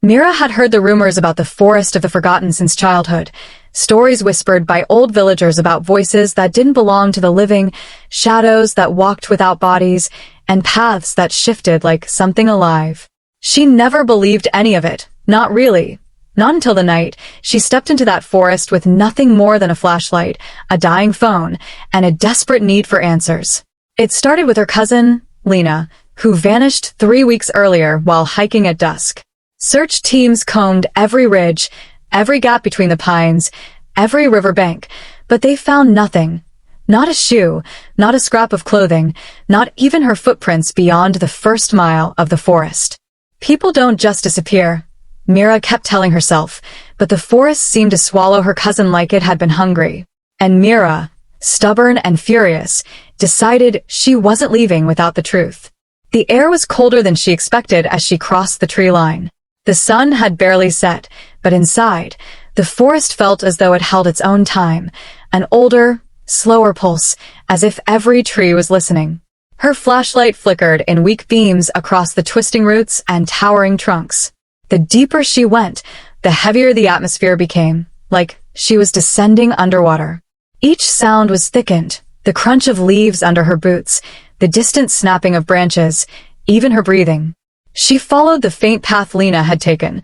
Mira had heard the rumors about the Forest of the Forgotten since childhood, stories whispered by old villagers about voices that didn't belong to the living, shadows that walked without bodies, and paths that shifted like something alive. She never believed any of it, not really. Not until the night she stepped into that forest with nothing more than a flashlight, a dying phone, and a desperate need for answers. It started with her cousin, Lena, who vanished 3 weeks earlier while hiking at dusk. Search teams combed every ridge, every gap between the pines, every riverbank, but they found nothing. Not a shoe, not a scrap of clothing, not even her footprints beyond the first mile of the forest. People don't just disappear, Mira kept telling herself, but the forest seemed to swallow her cousin like it had been hungry. And Mira, stubborn and furious, decided she wasn't leaving without the truth. The air was colder than she expected as she crossed the tree line. The sun had barely set, but inside, the forest felt as though it held its own time, an older, slower pulse, as if every tree was listening. Her flashlight flickered in weak beams across the twisting roots and towering trunks. The deeper she went, the heavier the atmosphere became, like she was descending underwater. Each sound was thickened, the crunch of leaves under her boots, the distant snapping of branches, even her breathing. She followed the faint path Lena had taken,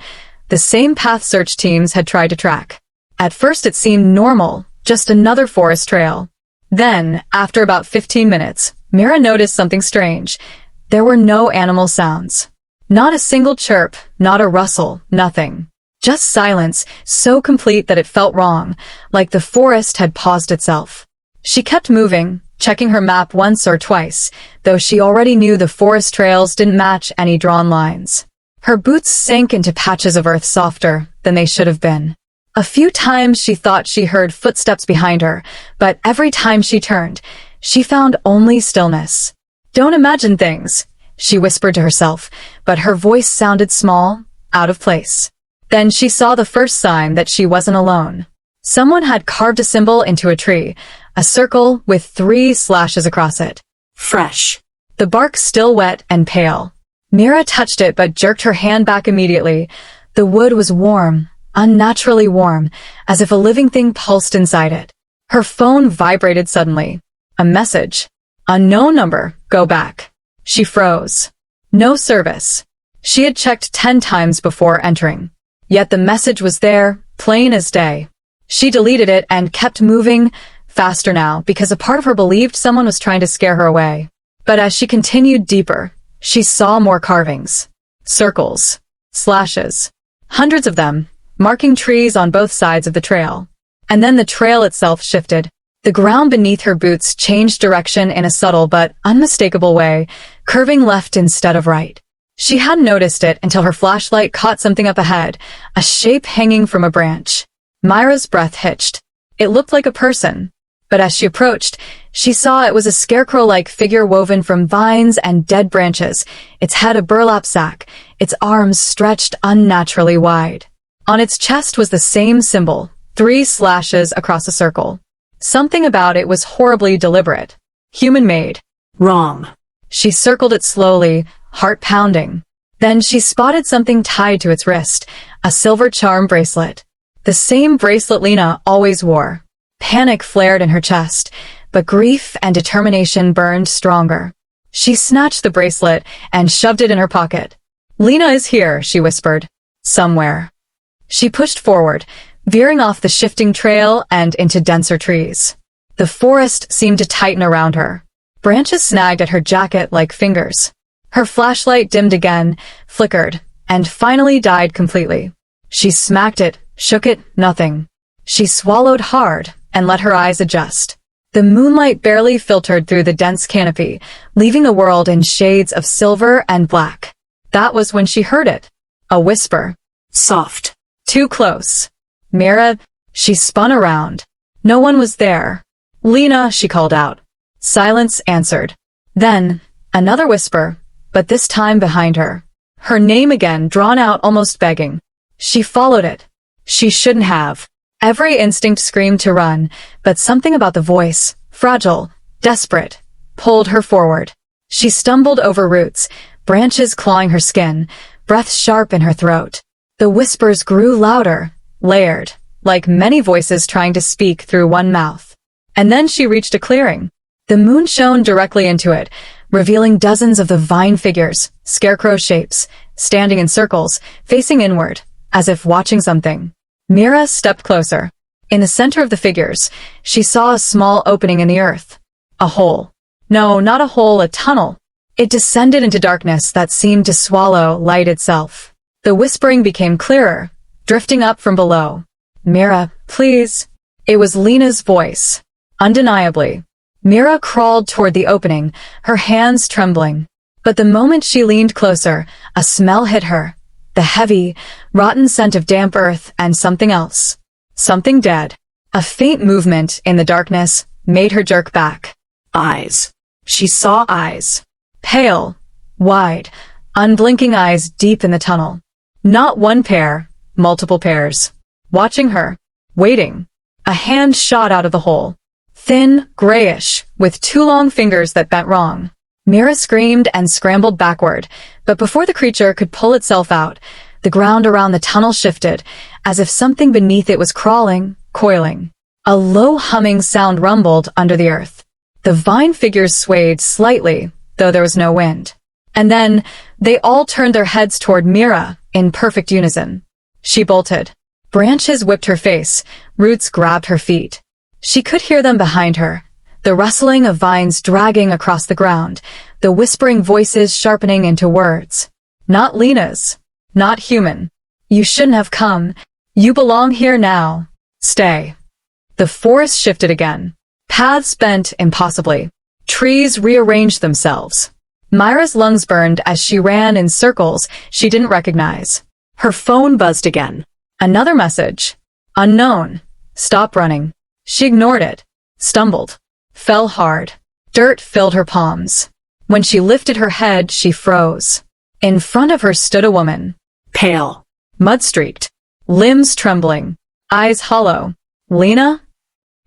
the same path search teams had tried to track. At first it seemed normal, just another forest trail. Then, after about 15 minutes, Mira noticed something strange. There were no animal sounds. Not a single chirp, not a rustle, nothing. Just silence, so complete that it felt wrong, like the forest had paused itself. She kept moving, checking her map once or twice, though she already knew the forest trails didn't match any drawn lines. Her boots sank into patches of earth softer than they should have been. A few times she thought she heard footsteps behind her, but every time she turned, she found only stillness. "Don't imagine things," she whispered to herself, but her voice sounded small, out of place. Then she saw the first sign that she wasn't alone. Someone had carved a symbol into a tree, a circle with 3 slashes across it. Fresh. The bark still wet and pale. Mira touched it but jerked her hand back immediately. The wood was warm, unnaturally warm, as if a living thing pulsed inside it. Her phone vibrated suddenly. A message. "Unknown number, go back." She froze. No service. She had checked 10 times before entering. Yet the message was there, plain as day. She deleted it and kept moving, faster now, because a part of her believed someone was trying to scare her away. But as she continued deeper, she saw more carvings. Circles. Slashes. Hundreds of them, marking trees on both sides of the trail. And then the trail itself shifted. The ground beneath her boots changed direction in a subtle but unmistakable way, curving left instead of right. She hadn't noticed it until her flashlight caught something up ahead, a shape hanging from a branch. Mira's breath hitched. It looked like a person. But as she approached, she saw it was a scarecrow-like figure woven from vines and dead branches, its head a burlap sack, its arms stretched unnaturally wide. On its chest was the same symbol, 3 slashes across a circle. Something about it was horribly deliberate. Human-made. Wrong. She circled it slowly, heart pounding. Then she spotted something tied to its wrist, a silver charm bracelet. The same bracelet Lena always wore. Panic flared in her chest, but grief and determination burned stronger. She snatched the bracelet and shoved it in her pocket. "Lena is here," she whispered. "Somewhere." She pushed forward, veering off the shifting trail and into denser trees. The forest seemed to tighten around her. Branches snagged at her jacket like fingers. Her flashlight dimmed again, flickered, and finally died completely. She smacked it, shook it, nothing. She swallowed hard and let her eyes adjust. The moonlight barely filtered through the dense canopy, leaving the world in shades of silver and black. That was when she heard it. A whisper. Soft. Too close. "Mira," she spun around. No one was there. "Lena," she called out. Silence answered. Then, another whisper, but this time behind her. Her name again, drawn out, almost begging. She followed it. She shouldn't have. Every instinct screamed to run, but something about the voice, fragile, desperate, pulled her forward. She stumbled over roots, branches clawing her skin, breath sharp in her throat. The whispers grew louder, layered, like many voices trying to speak through one mouth. And then she reached a clearing. The moon shone directly into it, revealing dozens of the vine figures, scarecrow shapes, standing in circles, facing inward, as if watching something. Mira stepped closer. In the center of the figures, she saw a small opening in the earth. A hole. No, not a hole, a tunnel. It descended into darkness that seemed to swallow light itself. The whispering became clearer, drifting up from below. Mira, please. It was Lena's voice. Undeniably. Mira crawled toward the opening, her hands trembling. But the moment she leaned closer, a smell hit her. The heavy, rotten scent of damp earth and something else. Something dead. A faint movement in the darkness made her jerk back. Eyes. She saw eyes. Pale, wide, unblinking eyes deep in the tunnel. Not one pair, multiple pairs. Watching her. Waiting. A hand shot out of the hole. Thin, grayish, with 2 long fingers that bent wrong. Mira screamed and scrambled backward, but before the creature could pull itself out, the ground around the tunnel shifted, as if something beneath it was crawling, coiling. A low humming sound rumbled under the earth. The vine figures swayed slightly, though there was no wind. And then, they all turned their heads toward Mira, in perfect unison. She bolted. Branches whipped her face, roots grabbed her feet. She could hear them behind her. The rustling of vines dragging across the ground, the whispering voices sharpening into words. Not Lena's. Not human. You shouldn't have come. You belong here now. Stay. The forest shifted again. Paths bent impossibly. Trees rearranged themselves. Mira's lungs burned as she ran in circles she didn't recognize. Her phone buzzed again. Another message. Unknown. Stop running. She ignored it. Stumbled. Fell hard. Dirt filled her palms. When she lifted her head, she froze. In front of her stood a woman. Pale. Mud-streaked. Limbs trembling. Eyes hollow. Lena?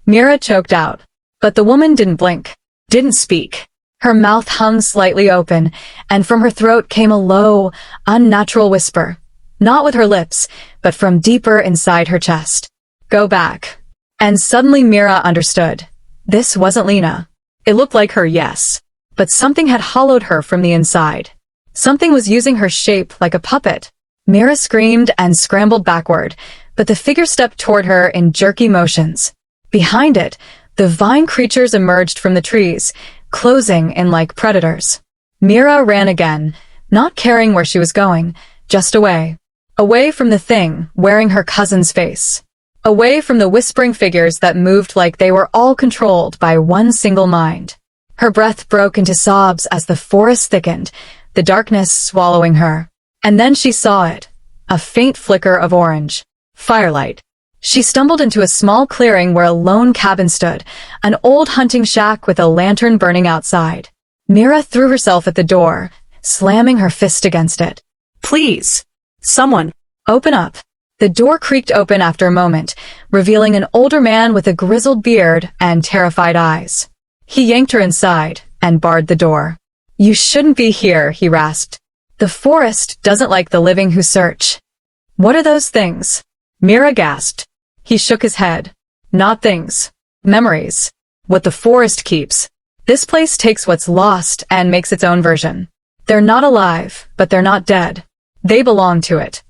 Mira choked out. But the woman didn't blink. Didn't speak. Her mouth hung slightly open, and from her throat came a low, unnatural whisper. Not with her lips, but from deeper inside her chest. Go back. And suddenly Mira understood. This wasn't Lena. It looked like her, yes. But something had hollowed her from the inside. Something was using her shape like a puppet. Mira screamed and scrambled backward, but the figure stepped toward her in jerky motions. Behind it, the vine creatures emerged from the trees, closing in like predators. Mira ran again, not caring where she was going, just away. Away from the thing wearing her cousin's face. Away from the whispering figures that moved like they were all controlled by one single mind. Her breath broke into sobs as the forest thickened, the darkness swallowing her. And then she saw it. A faint flicker of orange. Firelight. She stumbled into a small clearing where a lone cabin stood, an old hunting shack with a lantern burning outside. Mira threw herself at the door, slamming her fist against it. Please. Someone. Open up. The door creaked open after a moment, revealing an older man with a grizzled beard and terrified eyes. He yanked her inside and barred the door. You shouldn't be here, he rasped. The forest doesn't like the living who search. What are those things? Mira gasped. He shook his head. Not things. Memories. What the forest keeps. This place takes what's lost and makes its own version. They're not alive, but they're not dead. They belong to it.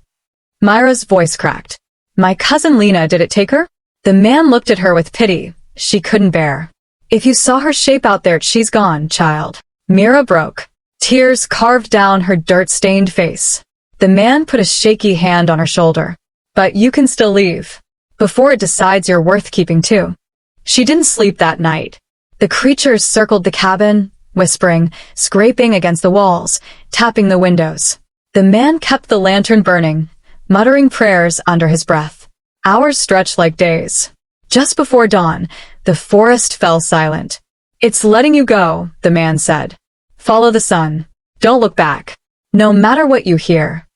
Mira's voice cracked. My cousin Lena, did it take her? The man looked at her with pity she couldn't bear. If you saw her shape out there, she's gone, child. Mira broke. Tears carved down her dirt-stained face. The man put a shaky hand on her shoulder. But you can still leave. Before it decides you're worth keeping too. She didn't sleep that night. The creatures circled the cabin, whispering, scraping against the walls, tapping the windows. The man kept the lantern burning, muttering prayers under his breath. Hours stretched like days. Just before dawn, the forest fell silent. It's letting you go, the man said. Follow the sun. Don't look back. No matter what you hear.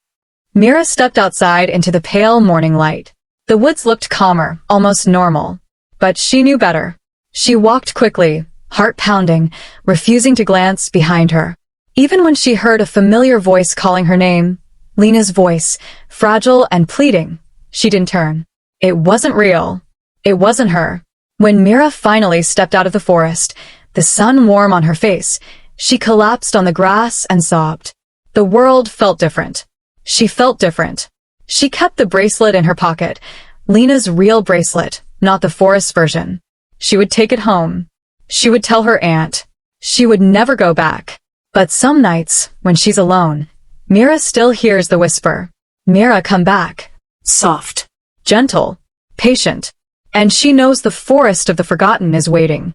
Mira stepped outside into the pale morning light. The woods looked calmer, almost normal. But she knew better. She walked quickly, heart pounding, refusing to glance behind her. Even when she heard a familiar voice calling her name, Lena's voice, fragile and pleading. She didn't turn. It wasn't real. It wasn't her. When Mira finally stepped out of the forest, the sun warm on her face, she collapsed on the grass and sobbed. The world felt different. She felt different. She kept the bracelet in her pocket, Lena's real bracelet, not the forest version. She would take it home. She would tell her aunt. She would never go back. But some nights, when she's alone, Mira still hears the whisper. Mira, come back. Soft, gentle, patient. And she knows the forest of the forgotten is waiting.